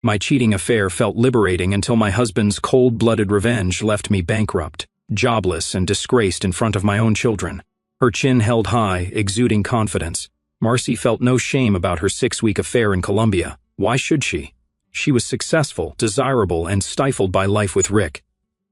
My cheating affair felt liberating until my husband's cold-blooded revenge left me bankrupt, jobless, and disgraced in front of my own children. Her chin held high, exuding confidence. Marcy felt no shame about her 6-week affair in Colombia. Why should she? She was successful, desirable, and stifled by life with Rick.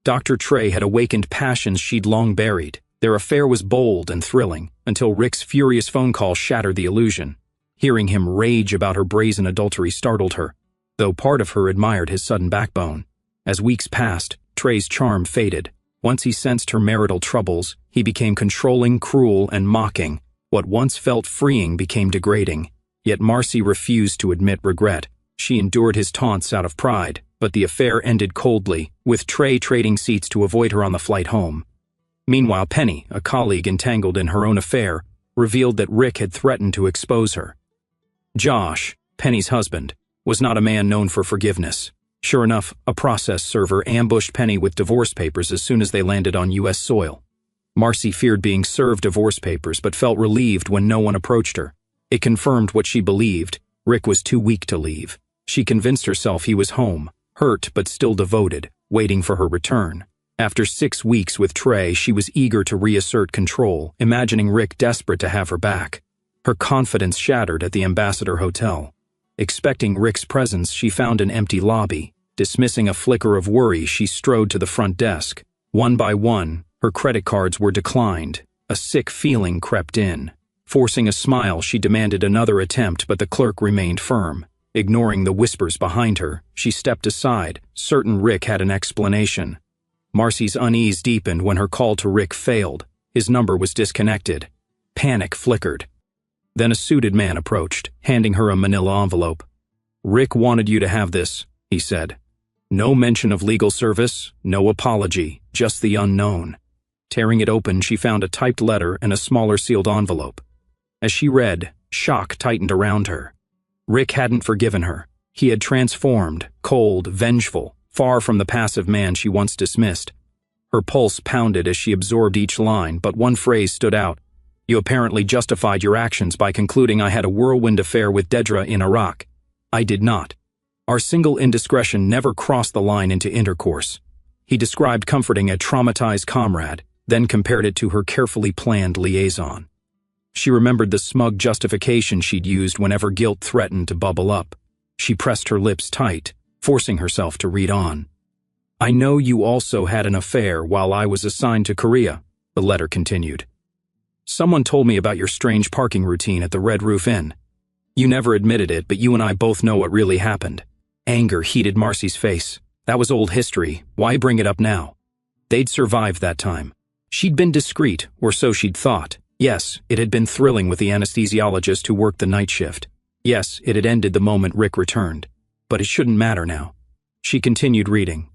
Dr. Trey had awakened passions she'd long buried. Their affair was bold and thrilling, until Rick's furious phone call shattered the illusion. Hearing him rage about her brazen adultery startled her, though part of her admired his sudden backbone. As weeks passed, Trey's charm faded. Once he sensed her marital troubles, he became controlling, cruel, and mocking. What once felt freeing became degrading. Yet Marcy refused to admit regret. She endured his taunts out of pride, but the affair ended coldly, with Trey trading seats to avoid her on the flight home. Meanwhile, Penny, a colleague entangled in her own affair, revealed that Rick had threatened to expose her. Josh, Penny's husband, was not a man known for forgiveness. Sure enough, a process server ambushed Penny with divorce papers as soon as they landed on U.S. soil. Marcy feared being served divorce papers but felt relieved when no one approached her. It confirmed what she believed: Rick was too weak to leave. She convinced herself he was home, hurt but still devoted, waiting for her return. After 6 weeks with Trey, she was eager to reassert control, imagining Rick desperate to have her back. Her confidence shattered at the Ambassador Hotel. Expecting Rick's presence, she found an empty lobby. Dismissing a flicker of worry, she strode to the front desk. One by one, her credit cards were declined. A sick feeling crept in. Forcing a smile, she demanded another attempt, but the clerk remained firm. Ignoring the whispers behind her, she stepped aside, certain Rick had an explanation. Marcy's unease deepened when her call to Rick failed. His number was disconnected. Panic flickered. Then a suited man approached, handing her a manila envelope. "Rick wanted you to have this," he said. No mention of legal service, no apology, just the unknown. Tearing it open, she found a typed letter and a smaller sealed envelope. As she read, shock tightened around her. Rick hadn't forgiven her. He had transformed, cold, vengeful, far from the passive man she once dismissed. Her pulse pounded as she absorbed each line, but one phrase stood out. "You apparently justified your actions by concluding I had a whirlwind affair with Dedra in Iraq. I did not. Our single indiscretion never crossed the line into intercourse." He described comforting a traumatized comrade, then compared it to her carefully planned liaison. She remembered the smug justification she'd used whenever guilt threatened to bubble up. She pressed her lips tight, forcing herself to read on. "I know you also had an affair while I was assigned to Korea," the letter continued. "Someone told me about your strange parking routine at the Red Roof Inn. You never admitted it, but you and I both know what really happened." Anger heated Marcy's face. That was old history. Why bring it up now? They'd survived that time. She'd been discreet, or so she'd thought. Yes, it had been thrilling with the anesthesiologist who worked the night shift. Yes, it had ended the moment Rick returned. But it shouldn't matter now. She continued reading.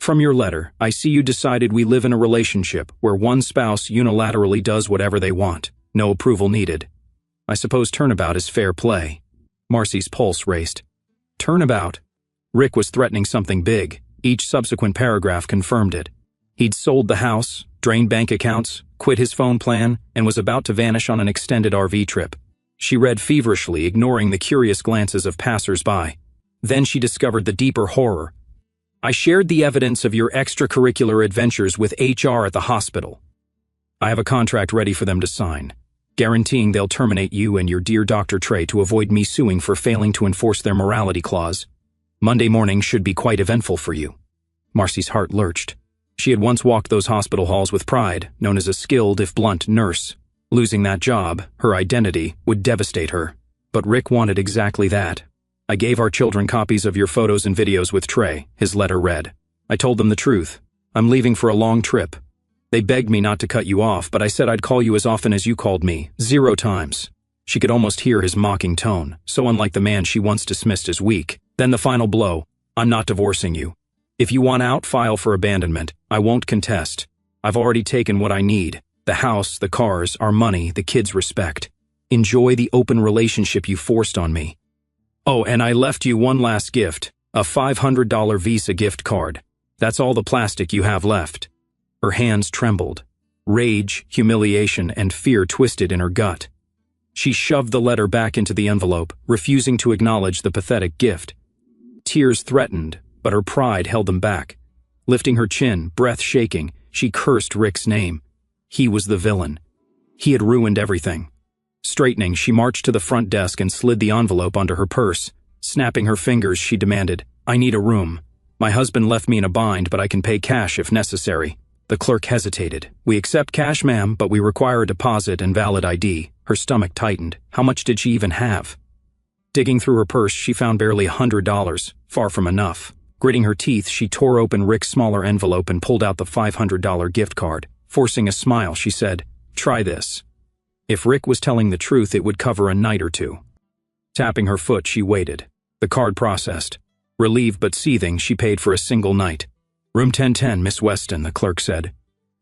"From your letter, I see you decided we live in a relationship where one spouse unilaterally does whatever they want. No approval needed. I suppose turnabout is fair play." Marcy's pulse raced. Turnabout? Rick was threatening something big. Each subsequent paragraph confirmed it. He'd sold the house, drained bank accounts, quit his phone plan, and was about to vanish on an extended RV trip. She read feverishly, ignoring the curious glances of passers-by. Then she discovered the deeper horror. "I shared the evidence of your extracurricular adventures with HR at the hospital. I have a contract ready for them to sign, guaranteeing they'll terminate you and your dear Dr. Trey to avoid me suing for failing to enforce their morality clause. Monday morning should be quite eventful for you." Marcy's heart lurched. She had once walked those hospital halls with pride, known as a skilled, if blunt, nurse. Losing that job, her identity, would devastate her. But Rick wanted exactly that. "I gave our children copies of your photos and videos with Trey," his letter read. "I told them the truth. I'm leaving for a long trip. They begged me not to cut you off, but I said I'd call you as often as you called me, 0 times. She could almost hear his mocking tone, so unlike the man she once dismissed as weak. Then the final blow: "I'm not divorcing you. If you want out, file for abandonment. I won't contest. I've already taken what I need. The house, the cars, our money, the kids' respect. Enjoy the open relationship you forced on me. Oh, and I left you one last gift, a $500 Visa gift card. That's all the plastic you have left." Her hands trembled. Rage, humiliation, and fear twisted in her gut. She shoved the letter back into the envelope, refusing to acknowledge the pathetic gift. Tears threatened, but her pride held them back. Lifting her chin, breath shaking, she cursed Rick's name. He was the villain. He had ruined everything. Straightening, she marched to the front desk and slid the envelope under her purse. Snapping her fingers, she demanded, "I need a room. My husband left me in a bind, but I can pay cash if necessary." The clerk hesitated. "We accept cash, ma'am, but we require a deposit and valid ID." Her stomach tightened. How much did she even have? Digging through her purse, she found barely $100, far from enough. Gritting her teeth, she tore open Rick's smaller envelope and pulled out the $500 gift card. Forcing a smile, she said, "Try this." If Rick was telling the truth, it would cover a night or two. Tapping her foot, she waited. The card processed. Relieved but seething, she paid for a single night. "Room 1010, Miss Weston," the clerk said.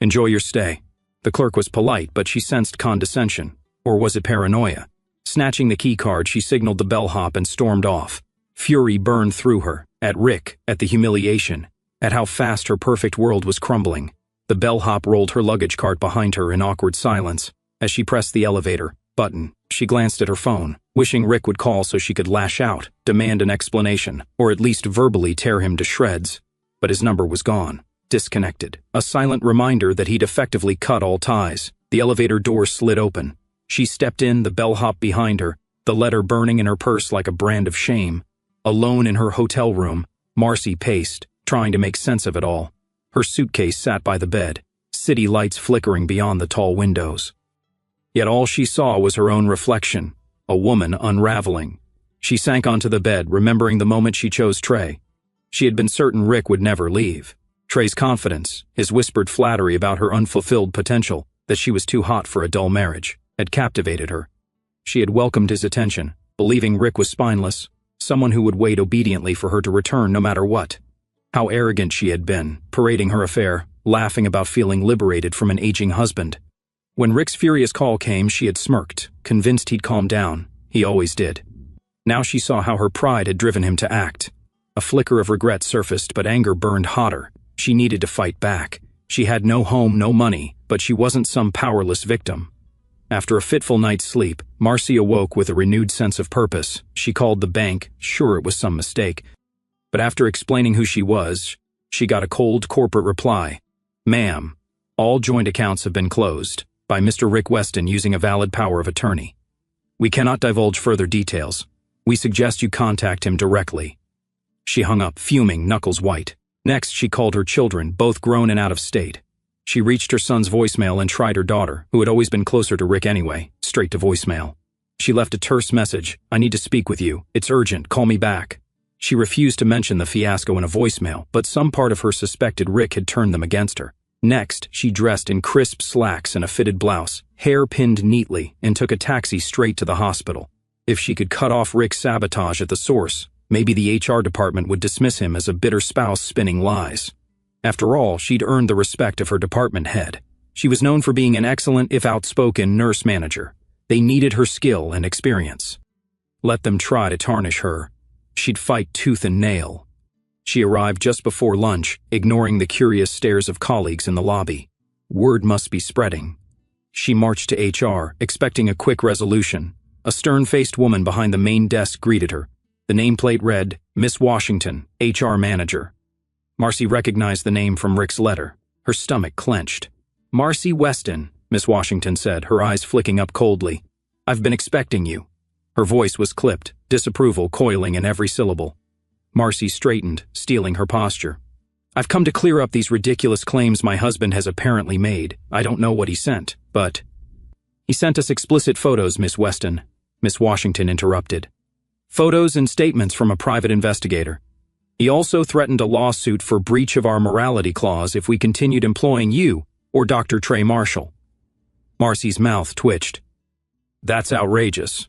"Enjoy your stay." The clerk was polite, but she sensed condescension. Or was it paranoia? Snatching the key card, she signaled the bellhop and stormed off. Fury burned through her, at Rick, at the humiliation, at how fast her perfect world was crumbling. The bellhop rolled her luggage cart behind her in awkward silence. As she pressed the elevator button, she glanced at her phone, wishing Rick would call so she could lash out, demand an explanation, or at least verbally tear him to shreds. But his number was gone, disconnected. A silent reminder that he'd effectively cut all ties. The elevator door slid open. She stepped in, the bellhop behind her, the letter burning in her purse like a brand of shame. Alone in her hotel room, Marcy paced, trying to make sense of it all. Her suitcase sat by the bed, city lights flickering beyond the tall windows. Yet all she saw was her own reflection, a woman unraveling. She sank onto the bed, remembering the moment she chose Trey. She had been certain Rick would never leave. Trey's confidence, his whispered flattery about her unfulfilled potential, that she was too hot for a dull marriage, had captivated her. She had welcomed his attention, believing Rick was spineless, someone who would wait obediently for her to return no matter what. How arrogant she had been, parading her affair, laughing about feeling liberated from an aging husband. When Rick's furious call came, she had smirked, convinced he'd calm down. He always did. Now she saw how her pride had driven him to act. A flicker of regret surfaced, but anger burned hotter. She needed to fight back. She had no home, no money, but she wasn't some powerless victim. After a fitful night's sleep, Marcy awoke with a renewed sense of purpose. She called the bank, sure it was some mistake. But after explaining who she was, she got a cold corporate reply. "Ma'am, all joint accounts have been closed by Mr. Rick Weston using a valid power of attorney. We cannot divulge further details. We suggest you contact him directly." She hung up, fuming, knuckles white. Next, she called her children, both grown and out of state. She reached her son's voicemail and tried her daughter, who had always been closer to Rick anyway, straight to voicemail. She left a terse message. "I need to speak with you. It's urgent. Call me back." She refused to mention the fiasco in a voicemail, but some part of her suspected Rick had turned them against her. Next, she dressed in crisp slacks and a fitted blouse, hair pinned neatly, and took a taxi straight to the hospital. If she could cut off Rick's sabotage at the source, maybe the HR department would dismiss him as a bitter spouse spinning lies. After all, she'd earned the respect of her department head. She was known for being an excellent, if outspoken, nurse manager. They needed her skill and experience. Let them try to tarnish her. She'd fight tooth and nail. She arrived just before lunch, ignoring the curious stares of colleagues in the lobby. Word must be spreading. She marched to HR, expecting a quick resolution. A stern-faced woman behind the main desk greeted her. The nameplate read, "Miss Washington, HR Manager." Marcy recognized the name from Rick's letter. Her stomach clenched. "Marcy Weston," Miss Washington said, her eyes flicking up coldly. "I've been expecting you." Her voice was clipped, disapproval coiling in every syllable. Marcy straightened, steeling her posture. "I've come to clear up these ridiculous claims my husband has apparently made. I don't know what he sent, but—" "He sent us explicit photos, Miss Weston," Miss Washington interrupted. "Photos and statements from a private investigator. He also threatened a lawsuit for breach of our morality clause if we continued employing you or Dr. Trey Marshall." Marcy's mouth twitched. "That's outrageous.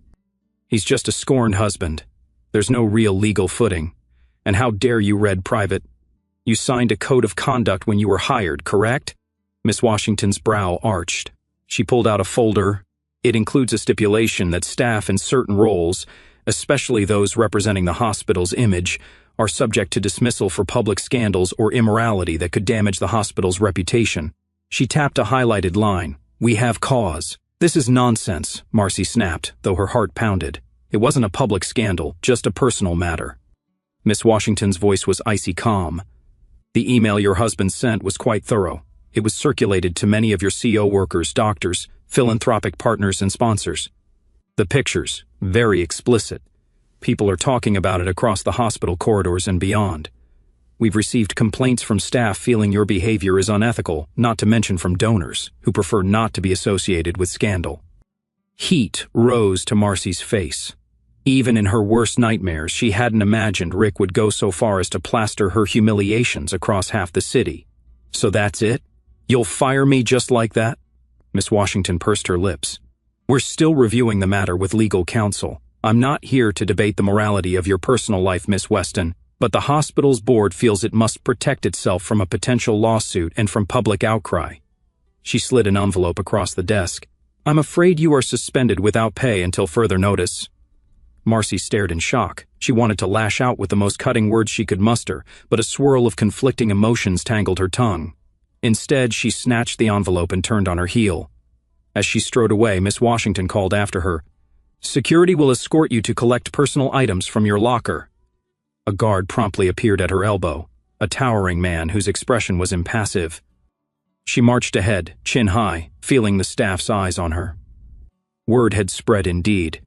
He's just a scorned husband. There's no real legal footing. And how dare you read private? You signed a code of conduct when you were hired, correct?" Miss Washington's brow arched. She pulled out a folder. "It includes a stipulation that staff in certain roles, especially those representing the hospital's image, are subject to dismissal for public scandals or immorality that could damage the hospital's reputation." She tapped a highlighted line. "We have cause." "This is nonsense," Marcy snapped, though her heart pounded. It wasn't a public scandal, just a personal matter. Miss Washington's voice was icy calm. The email your husband sent was quite thorough. It was circulated to many of your CO workers, doctors, philanthropic partners, and sponsors. The pictures, very explicit. People are talking about it across the hospital corridors and beyond. We've received complaints from staff feeling your behavior is unethical, not to mention from donors, who prefer not to be associated with scandal. Heat rose to Marcy's face. Even in her worst nightmares, she hadn't imagined Rick would go so far as to plaster her humiliations across half the city. So that's it? You'll fire me just like that? Miss Washington pursed her lips. We're still reviewing the matter with legal counsel. I'm not here to debate the morality of your personal life, Miss Weston, but the hospital's board feels it must protect itself from a potential lawsuit and from public outcry. She slid an envelope across the desk. I'm afraid you are suspended without pay until further notice. Marcy stared in shock. She wanted to lash out with the most cutting words she could muster, but a swirl of conflicting emotions tangled her tongue. Instead, she snatched the envelope and turned on her heel. As she strode away, Miss Washington called after her, "Security will escort you to collect personal items from your locker." A guard promptly appeared at her elbow, a towering man whose expression was impassive. She marched ahead, chin high, feeling the staff's eyes on her. Word had spread indeed.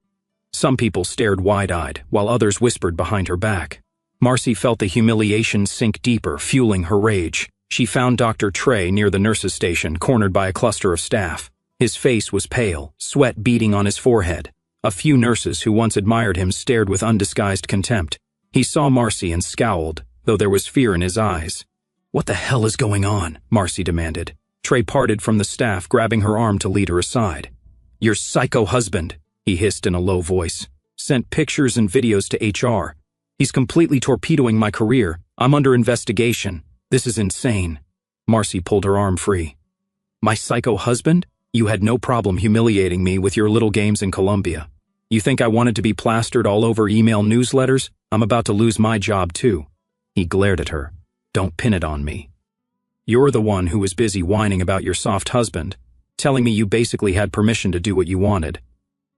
Some people stared wide-eyed, while others whispered behind her back. Marcy felt the humiliation sink deeper, fueling her rage. She found Dr. Trey near the nurses' station, cornered by a cluster of staff. His face was pale, sweat beading on his forehead. A few nurses who once admired him stared with undisguised contempt. He saw Marcy and scowled, though there was fear in his eyes. "What the hell is going on?" Marcy demanded. Trey parted from the staff, grabbing her arm to lead her aside. "Your psycho husband," he hissed in a low voice, "sent pictures and videos to HR. He's completely torpedoing my career. I'm under investigation. This is insane." Marcy pulled her arm free. "My psycho husband? You had no problem humiliating me with your little games in Colombia. You think I wanted to be plastered all over email newsletters? I'm about to lose my job too." He glared at her. "Don't pin it on me. You're the one who was busy whining about your soft husband, telling me you basically had permission to do what you wanted.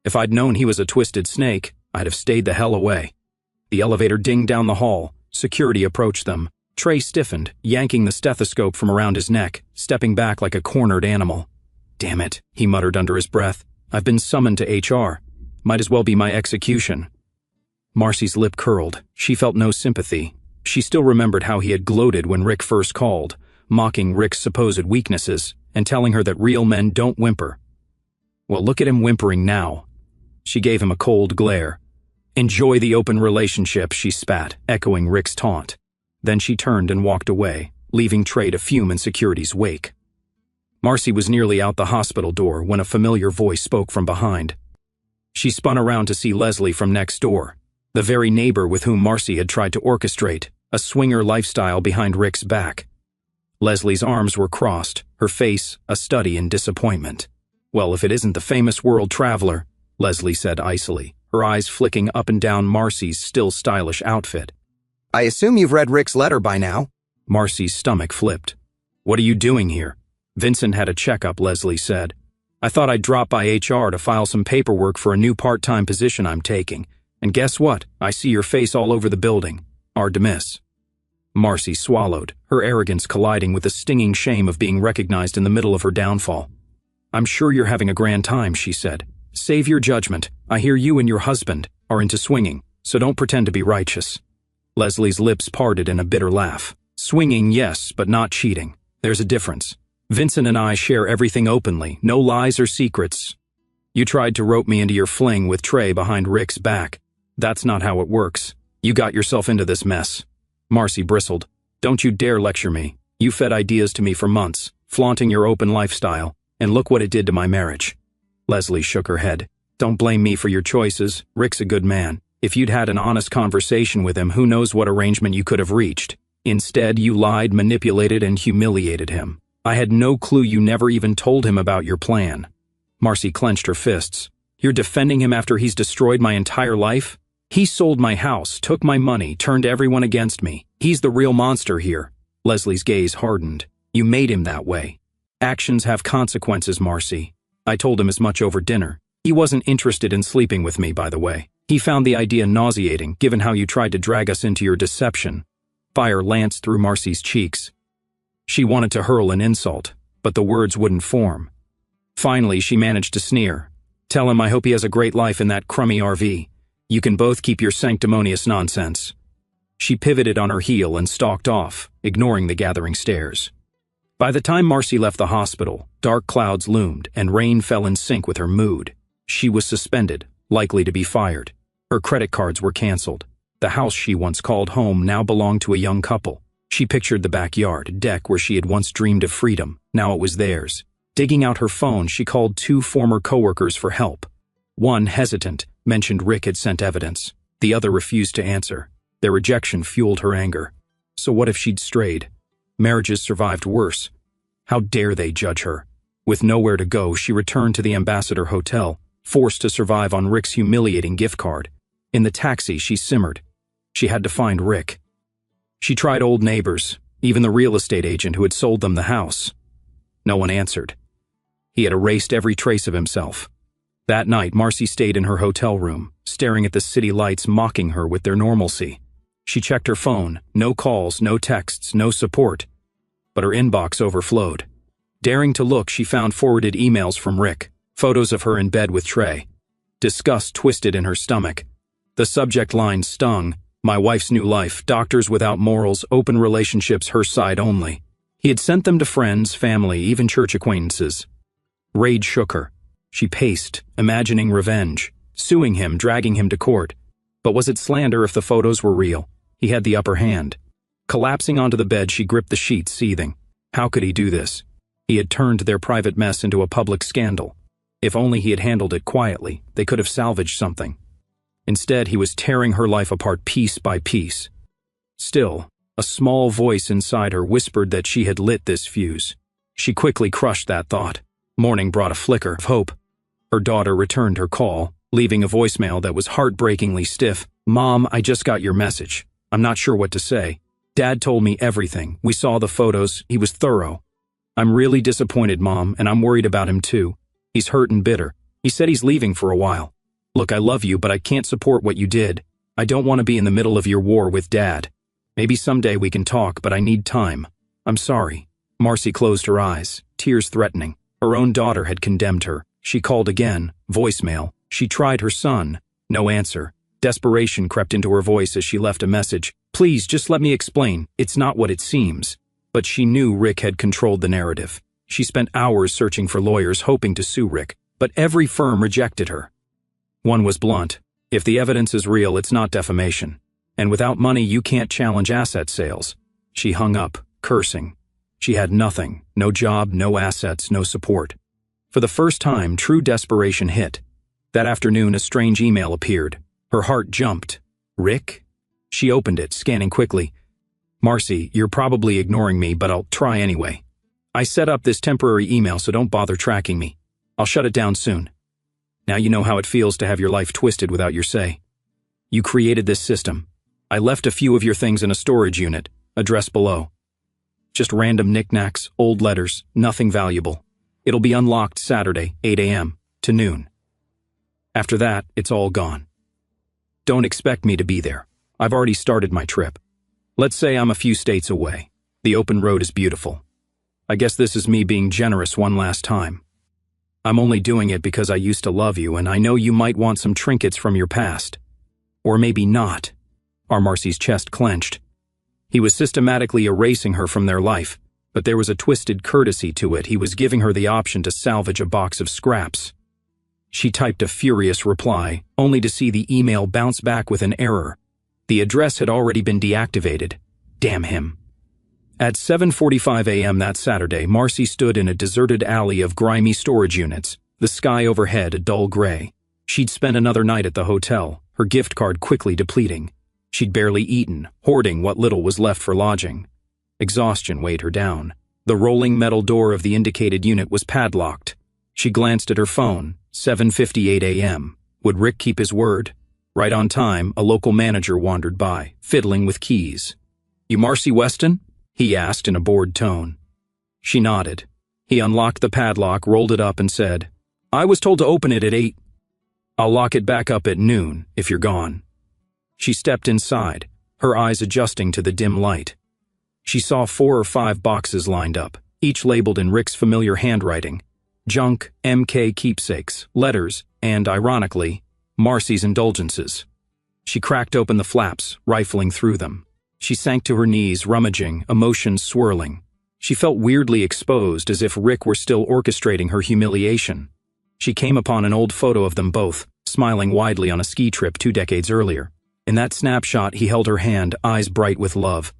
If I'd known he was a twisted snake, I'd have stayed the hell away." The elevator dinged down the hall. Security approached them. Trey stiffened, yanking the stethoscope from around his neck, stepping back like a cornered animal. "Damn it," he muttered under his breath. "I've been summoned to HR. Might as well be my execution." Marcy's lip curled. She felt no sympathy. She still remembered how he had gloated when Rick first called, mocking Rick's supposed weaknesses and telling her that real men don't whimper. Well, look at him whimpering now. She gave him a cold glare. "Enjoy the open relationship," she spat, echoing Rick's taunt. Then she turned and walked away, leaving Trey to fume in security's wake. Marcy was nearly out the hospital door when a familiar voice spoke from behind. She spun around to see Leslie from next door, the very neighbor with whom Marcy had tried to orchestrate a swinger lifestyle behind Rick's back. Leslie's arms were crossed, her face a study in disappointment. "Well, if it isn't the famous world traveler," Leslie said icily, her eyes flicking up and down Marcy's still stylish outfit. "I assume you've read Rick's letter by now." Marcy's stomach flipped. "What are you doing here?" "Vincent had a checkup," Leslie said. "I thought I'd drop by HR to file some paperwork for a new part-time position I'm taking. And guess what? I see your face all over the building. Artemis." Marcy swallowed, her arrogance colliding with the stinging shame of being recognized in the middle of her downfall. "I'm sure you're having a grand time," she said. "Save your judgment. I hear you and your husband are into swinging, so don't pretend to be righteous." Leslie's lips parted in a bitter laugh. "Swinging, yes, but not cheating. There's a difference. Vincent and I share everything openly, no lies or secrets. You tried to rope me into your fling with Trey behind Rick's back. That's not how it works. You got yourself into this mess." Marcy bristled. "Don't you dare lecture me. You fed ideas to me for months, flaunting your open lifestyle, and look what it did to my marriage." Leslie shook her head. "Don't blame me for your choices. Rick's a good man. If you'd had an honest conversation with him, who knows what arrangement you could have reached. Instead, you lied, manipulated, and humiliated him. I had no clue you never even told him about your plan." Marcy clenched her fists. "You're defending him after he's destroyed my entire life? He sold my house, took my money, turned everyone against me. He's the real monster here." Leslie's gaze hardened. "You made him that way. Actions have consequences, Marcy. I told him as much over dinner. He wasn't interested in sleeping with me, by the way. He found the idea nauseating, given how you tried to drag us into your deception. Fire lanced through Marcy's cheeks. She wanted to hurl an insult, but the words wouldn't form. Finally, she managed to sneer. Tell him I hope he has a great life in that crummy RV. You can both keep your sanctimonious nonsense. She pivoted on her heel and stalked off, ignoring the gathering stares. By the time Marcy left the hospital, dark clouds loomed and rain fell in sync with her mood. She was suspended, likely to be fired. Her credit cards were canceled. The house she once called home now belonged to a young couple. She pictured the backyard deck where she had once dreamed of freedom. Now it was theirs. Digging out her phone, she called 2 former coworkers for help. One, hesitant, mentioned Rick had sent evidence. The other refused to answer. Their rejection fueled her anger. So what if she'd strayed? Marriages survived worse. How dare they judge her? With nowhere to go, she returned to the Ambassador Hotel, forced to survive on Rick's humiliating gift card. In the taxi, she simmered. She had to find Rick. She tried old neighbors, even the real estate agent who had sold them the house. No one answered. He had erased every trace of himself. That night, Marcy stayed in her hotel room, staring at the city lights mocking her with their normalcy. She checked her phone, no calls, no texts, no support. But her inbox overflowed. Daring to look, she found forwarded emails from Rick, photos of her in bed with Trey. Disgust twisted in her stomach. The subject line stung. My wife's new life, doctors without morals, open relationships her side only. He had sent them to friends, family, even church acquaintances. Rage shook her. She paced, imagining revenge, suing him, dragging him to court. But was it slander if the photos were real? He had the upper hand. Collapsing onto the bed, she gripped the sheets, seething. How could he do this? He had turned their private mess into a public scandal. If only he had handled it quietly, they could have salvaged something. Instead, he was tearing her life apart piece by piece. Still, a small voice inside her whispered that she had lit this fuse. She quickly crushed that thought. Morning brought a flicker of hope. Her daughter returned her call, leaving a voicemail that was heartbreakingly stiff. Mom, I just got your message. I'm not sure what to say. Dad told me everything. We saw the photos. He was thorough. I'm really disappointed, Mom, and I'm worried about him too. He's hurt and bitter. He said he's leaving for a while. Look, I love you, but I can't support what you did. I don't want to be in the middle of your war with Dad. Maybe someday we can talk, but I need time. I'm sorry. Marcy closed her eyes, tears threatening. Her own daughter had condemned her. She called again, voicemail. She tried her son. No answer. Desperation crept into her voice as she left a message. Please, just let me explain. It's not what it seems. But she knew Rick had controlled the narrative. She spent hours searching for lawyers hoping to sue Rick, but every firm rejected her. One was blunt. If the evidence is real, it's not defamation. And without money, you can't challenge asset sales. She hung up, cursing. She had nothing, no job, no assets, no support. For the first time, true desperation hit. That afternoon, a strange email appeared. Her heart jumped. Rick? She opened it, scanning quickly. Marcy, you're probably ignoring me, but I'll try anyway. I set up this temporary email, so don't bother tracking me. I'll shut it down soon. Now you know how it feels to have your life twisted without your say. You created this system. I left a few of your things in a storage unit, address below. Just random knickknacks, old letters, nothing valuable. It'll be unlocked Saturday, 8 a.m. to noon. After that, it's all gone. Don't expect me to be there. I've already started my trip. Let's say I'm a few states away. The open road is beautiful. I guess this is me being generous one last time. I'm only doing it because I used to love you, and I know you might want some trinkets from your past. Or maybe not. Marcy's chest clenched. He was systematically erasing her from their life, but there was a twisted courtesy to it. He was giving her the option to salvage a box of scraps. She typed a furious reply, only to see the email bounce back with an error. The address had already been deactivated. Damn him. At 7:45 a.m. that Saturday, Marcy stood in a deserted alley of grimy storage units, the sky overhead a dull gray. She'd spent another night at the hotel, her gift card quickly depleting. She'd barely eaten, hoarding what little was left for lodging. Exhaustion weighed her down. The rolling metal door of the indicated unit was padlocked. She glanced at her phone, 7:58 a.m. Would Rick keep his word? Right on time, a local manager wandered by, fiddling with keys. You Marcy Weston? He asked in a bored tone. She nodded. He unlocked the padlock, rolled it up, and said, I was told to open it at 8. I'll lock it back up at noon if you're gone. She stepped inside, her eyes adjusting to the dim light. She saw 4 or 5 boxes lined up, each labeled in Rick's familiar handwriting. Junk, MK keepsakes, letters, and, ironically, Marcy's indulgences. She cracked open the flaps, rifling through them. She sank to her knees, rummaging, emotions swirling. She felt weirdly exposed, as if Rick were still orchestrating her humiliation. She came upon an old photo of them both, smiling widely on a ski trip 2 decades earlier. In that snapshot, he held her hand, eyes bright with love.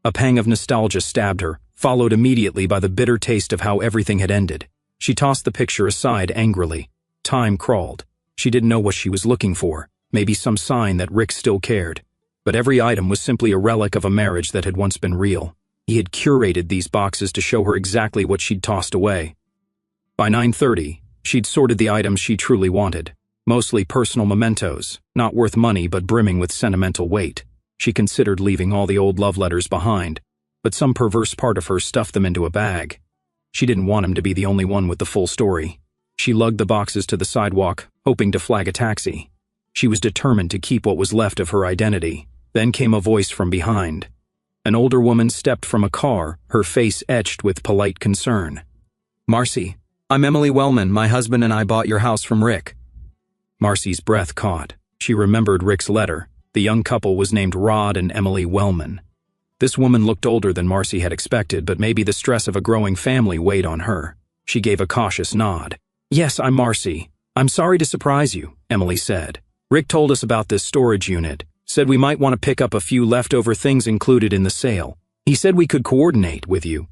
A pang of nostalgia stabbed her, followed immediately by the bitter taste of how everything had ended. She tossed the picture aside angrily. Time crawled. She didn't know what she was looking for, maybe some sign that Rick still cared. But every item was simply a relic of a marriage that had once been real. He had curated these boxes to show her exactly what she'd tossed away. By 9:30, she'd sorted the items she truly wanted. Mostly personal mementos, not worth money but brimming with sentimental weight. She considered leaving all the old love letters behind, but some perverse part of her stuffed them into a bag. She didn't want him to be the only one with the full story. She lugged the boxes to the sidewalk, hoping to flag a taxi. She was determined to keep what was left of her identity. Then came a voice from behind. An older woman stepped from a car, her face etched with polite concern. Marcy, I'm Emily Wellman. My husband and I bought your house from Rick. Marcy's breath caught. She remembered Rick's letter. The young couple was named Rod and Emily Wellman. This woman looked older than Marcy had expected, but maybe the stress of a growing family weighed on her. She gave a cautious nod. Yes, I'm Marcy. I'm sorry to surprise you, Emily said. Rick told us about this storage unit. Said we might want to pick up a few leftover things included in the sale. He said we could coordinate with you.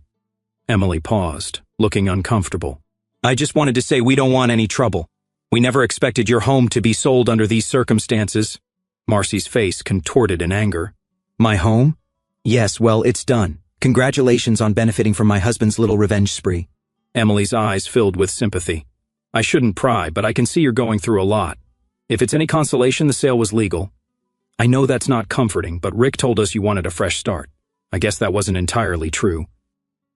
Emily paused, looking uncomfortable. I just wanted to say we don't want any trouble. We never expected your home to be sold under these circumstances. Marcy's face contorted in anger. My home? Yes, well, it's done. Congratulations on benefiting from my husband's little revenge spree. Emily's eyes filled with sympathy. I shouldn't pry, but I can see you're going through a lot. If it's any consolation, the sale was legal. I know that's not comforting, but Rick told us you wanted a fresh start. I guess that wasn't entirely true.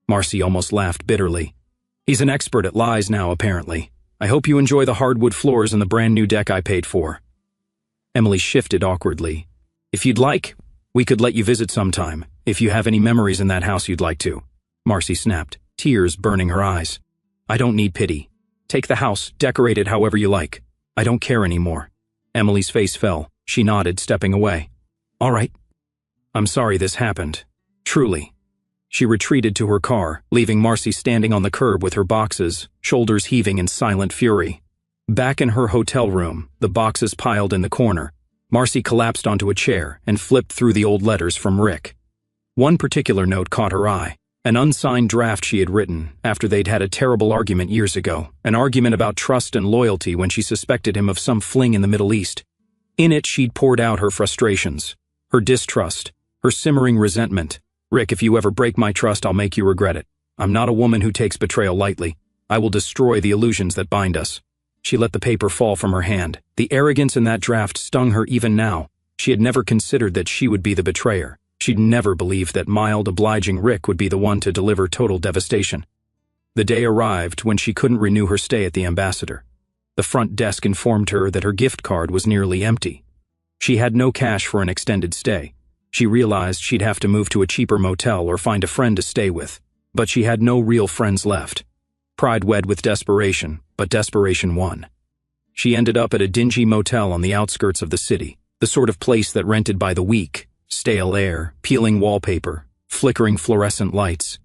Marcy almost laughed bitterly. He's an expert at lies now, apparently. I hope you enjoy the hardwood floors and the brand new deck I paid for. Emily shifted awkwardly. If you'd like, we could let you visit sometime, if you have any memories in that house you'd like to. Marcy snapped, tears burning her eyes. I don't need pity. Take the house, decorate it however you like. I don't care anymore. Emily's face fell. She nodded, stepping away. All right. I'm sorry this happened. Truly. She retreated to her car, leaving Marcy standing on the curb with her boxes, shoulders heaving in silent fury. Back in her hotel room, the boxes piled in the corner, Marcy collapsed onto a chair and flipped through the old letters from Rick. One particular note caught her eye, an unsigned draft she had written after they'd had a terrible argument years ago, an argument about trust and loyalty when she suspected him of some fling in the Middle East. In it, she'd poured out her frustrations, her distrust, her simmering resentment. Rick, if you ever break my trust, I'll make you regret it. I'm not a woman who takes betrayal lightly. I will destroy the illusions that bind us. She let the paper fall from her hand. The arrogance in that draft stung her even now. She had never considered that she would be the betrayer. She'd never believed that mild, obliging Rick would be the one to deliver total devastation. The day arrived when she couldn't renew her stay at the Ambassador. The front desk informed her that her gift card was nearly empty. She had no cash for an extended stay. She realized she'd have to move to a cheaper motel or find a friend to stay with. But she had no real friends left. Pride wed with desperation, but desperation won. She ended up at a dingy motel on the outskirts of the city, the sort of place that rented by the week, stale air, peeling wallpaper, flickering fluorescent lights.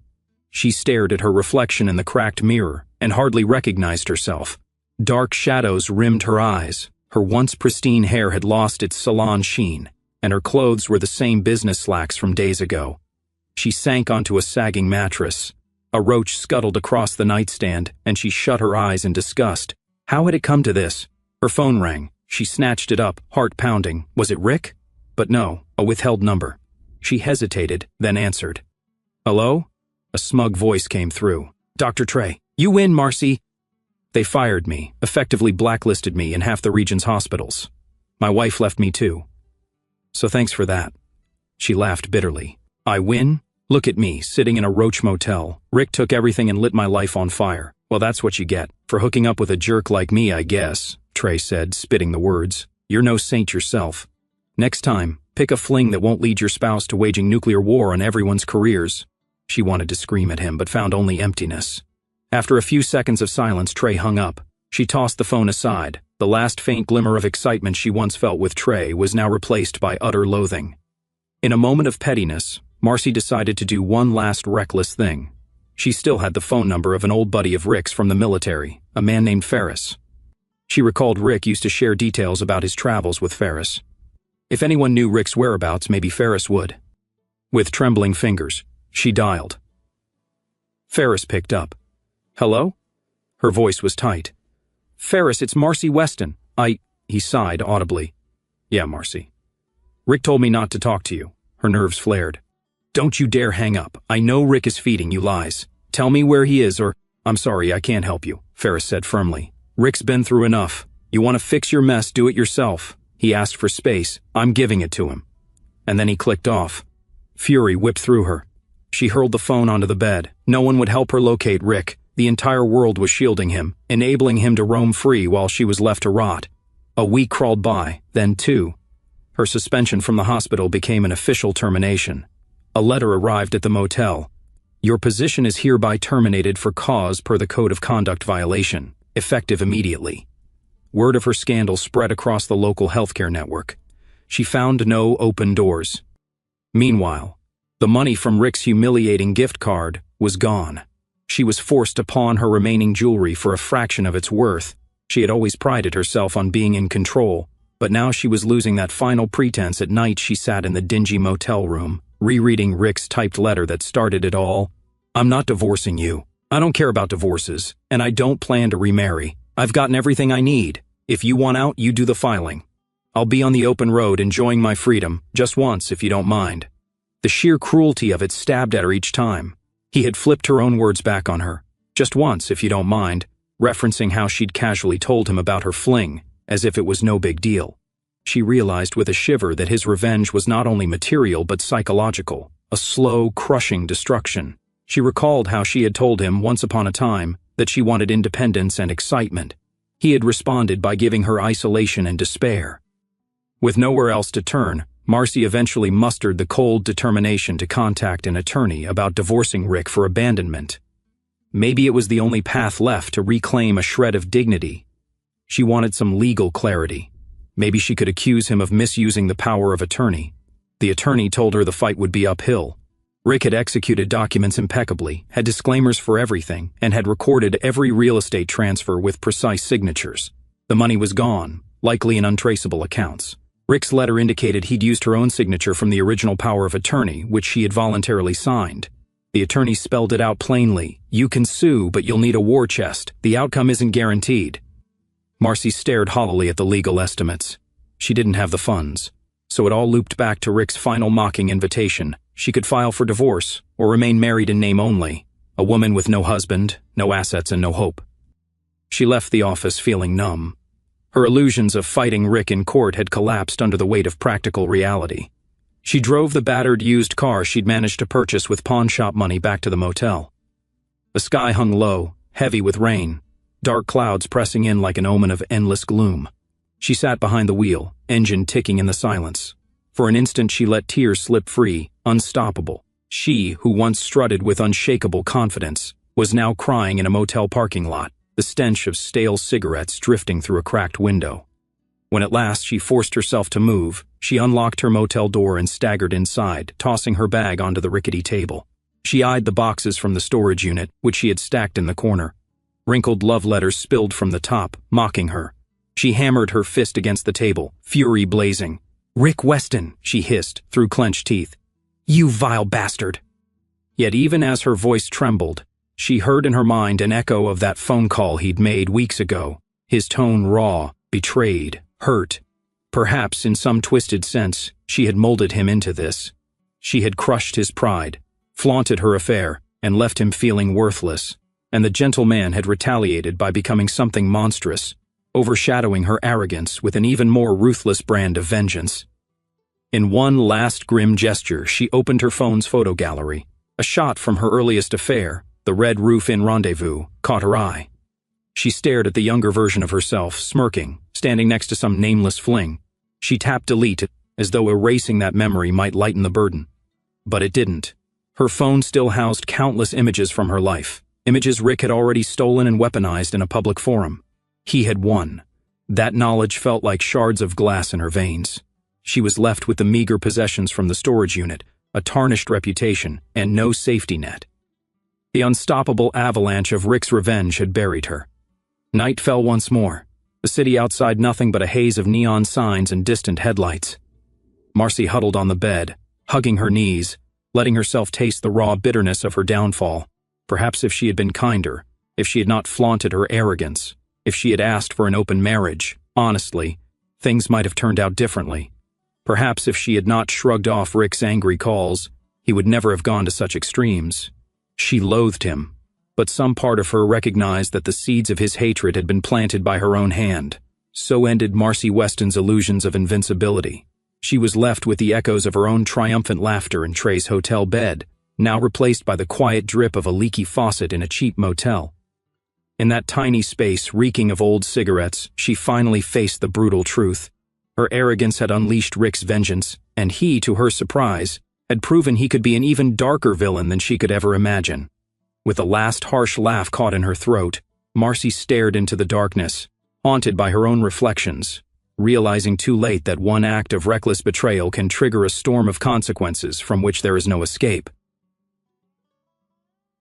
She stared at her reflection in the cracked mirror and hardly recognized herself. Dark shadows rimmed her eyes. Her once pristine hair had lost its salon sheen, and her clothes were the same business slacks from days ago. She sank onto a sagging mattress. A roach scuttled across the nightstand, and she shut her eyes in disgust. How had it come to this? Her phone rang. She snatched it up, heart pounding. Was it Rick? But no, a withheld number. She hesitated, then answered. Hello? A smug voice came through. Dr. Trey. You win, Marcy. They fired me, effectively blacklisted me in half the region's hospitals. My wife left me too. So thanks for that. She laughed bitterly. I win? Look at me, sitting in a roach motel. Rick took everything and lit my life on fire. Well, that's what you get. For hooking up with a jerk like me, I guess. Trey said, spitting the words. You're no saint yourself. Next time, pick a fling that won't lead your spouse to waging nuclear war on everyone's careers. She wanted to scream at him, but found only emptiness. After a few seconds of silence, Trey hung up. She tossed the phone aside. The last faint glimmer of excitement she once felt with Trey was now replaced by utter loathing. In a moment of pettiness, Marcy decided to do one last reckless thing. She still had the phone number of an old buddy of Rick's from the military, a man named Ferris. She recalled Rick used to share details about his travels with Ferris. If anyone knew Rick's whereabouts, maybe Ferris would. With trembling fingers, she dialed. Ferris picked up. Hello? Her voice was tight. Ferris, it's Marcy Weston. He sighed audibly. Yeah, Marcy. Rick told me not to talk to you. Her nerves flared. Don't you dare hang up. I know Rick is feeding you lies. Tell me where he is or... I'm sorry, I can't help you, Ferris said firmly. Rick's been through enough. You want to fix your mess, do it yourself. He asked for space. I'm giving it to him. And then he clicked off. Fury whipped through her. She hurled the phone onto the bed. No one would help her locate Rick. The entire world was shielding him, enabling him to roam free while she was left to rot. A week crawled by, then 2. Her suspension from the hospital became an official termination. A letter arrived at the motel. Your position is hereby terminated for cause per the Code of Conduct violation, effective immediately. Word of her scandal spread across the local healthcare network. She found no open doors. Meanwhile, the money from Rick's humiliating gift card was gone. She was forced to pawn her remaining jewelry for a fraction of its worth. She had always prided herself on being in control, but now she was losing that final pretense. At night she sat in the dingy motel room, rereading Rick's typed letter that started it all. I'm not divorcing you. I don't care about divorces, and I don't plan to remarry. I've gotten everything I need. If you want out, you do the filing. I'll be on the open road enjoying my freedom, just once if you don't mind. The sheer cruelty of it stabbed at her each time. He had flipped her own words back on her. Just once, if you don't mind, referencing how she'd casually told him about her fling, as if it was no big deal. She realized with a shiver that his revenge was not only material but psychological, a slow, crushing destruction. She recalled how she had told him once upon a time that she wanted independence and excitement. He had responded by giving her isolation and despair. With nowhere else to turn, Marcy eventually mustered the cold determination to contact an attorney about divorcing Rick for abandonment. Maybe it was the only path left to reclaim a shred of dignity. She wanted some legal clarity. Maybe she could accuse him of misusing the power of attorney. The attorney told her the fight would be uphill. Rick had executed documents impeccably, had disclaimers for everything, and had recorded every real estate transfer with precise signatures. The money was gone, likely in untraceable accounts. Rick's letter indicated he'd used her own signature from the original power of attorney, which she had voluntarily signed. The attorney spelled it out plainly. You can sue, but you'll need a war chest. The outcome isn't guaranteed. Marcy stared hollowly at the legal estimates. She didn't have the funds. So it all looped back to Rick's final mocking invitation. She could file for divorce, or remain married in name only. A woman with no husband, no assets, and no hope. She left the office feeling numb. Her illusions of fighting Rick in court had collapsed under the weight of practical reality. She drove the battered used car she'd managed to purchase with pawn shop money back to the motel. The sky hung low, heavy with rain, dark clouds pressing in like an omen of endless gloom. She sat behind the wheel, engine ticking in the silence. For an instant she let tears slip free, unstoppable. She, who once strutted with unshakable confidence, was now crying in a motel parking lot, the stench of stale cigarettes drifting through a cracked window. When at last she forced herself to move, she unlocked her motel door and staggered inside, tossing her bag onto the rickety table. She eyed the boxes from the storage unit, which she had stacked in the corner. Wrinkled love letters spilled from the top, mocking her. She hammered her fist against the table, fury blazing. "Rick Weston," she hissed through clenched teeth. "You vile bastard." Yet even as her voice trembled, she heard in her mind an echo of that phone call he'd made weeks ago, his tone raw, betrayed, hurt. Perhaps, in some twisted sense, she had molded him into this. She had crushed his pride, flaunted her affair, and left him feeling worthless. And the gentle man had retaliated by becoming something monstrous, overshadowing her arrogance with an even more ruthless brand of vengeance. In one last grim gesture, she opened her phone's photo gallery. A shot from her earliest affair, the Red Roof Inn rendezvous, caught her eye. She stared at the younger version of herself, smirking, standing next to some nameless fling. She tapped delete, as though erasing that memory might lighten the burden. But it didn't. Her phone still housed countless images from her life, images Rick had already stolen and weaponized in a public forum. He had won. That knowledge felt like shards of glass in her veins. She was left with the meager possessions from the storage unit, a tarnished reputation, and no safety net. The unstoppable avalanche of Rick's revenge had buried her. Night fell once more, the city outside nothing but a haze of neon signs and distant headlights. Marcy huddled on the bed, hugging her knees, letting herself taste the raw bitterness of her downfall. Perhaps if she had been kinder, if she had not flaunted her arrogance, if she had asked for an open marriage, honestly, things might have turned out differently. Perhaps if she had not shrugged off Rick's angry calls, he would never have gone to such extremes. She loathed him, but some part of her recognized that the seeds of his hatred had been planted by her own hand. So ended Marcy Weston's illusions of invincibility. She was left with the echoes of her own triumphant laughter in Trey's hotel bed, now replaced by the quiet drip of a leaky faucet in a cheap motel. In that tiny space reeking of old cigarettes, she finally faced the brutal truth. Her arrogance had unleashed Rick's vengeance, and he, to her surprise, had proven he could be an even darker villain than she could ever imagine. With a last harsh laugh caught in her throat, Marcy stared into the darkness, haunted by her own reflections, realizing too late that one act of reckless betrayal can trigger a storm of consequences from which there is no escape.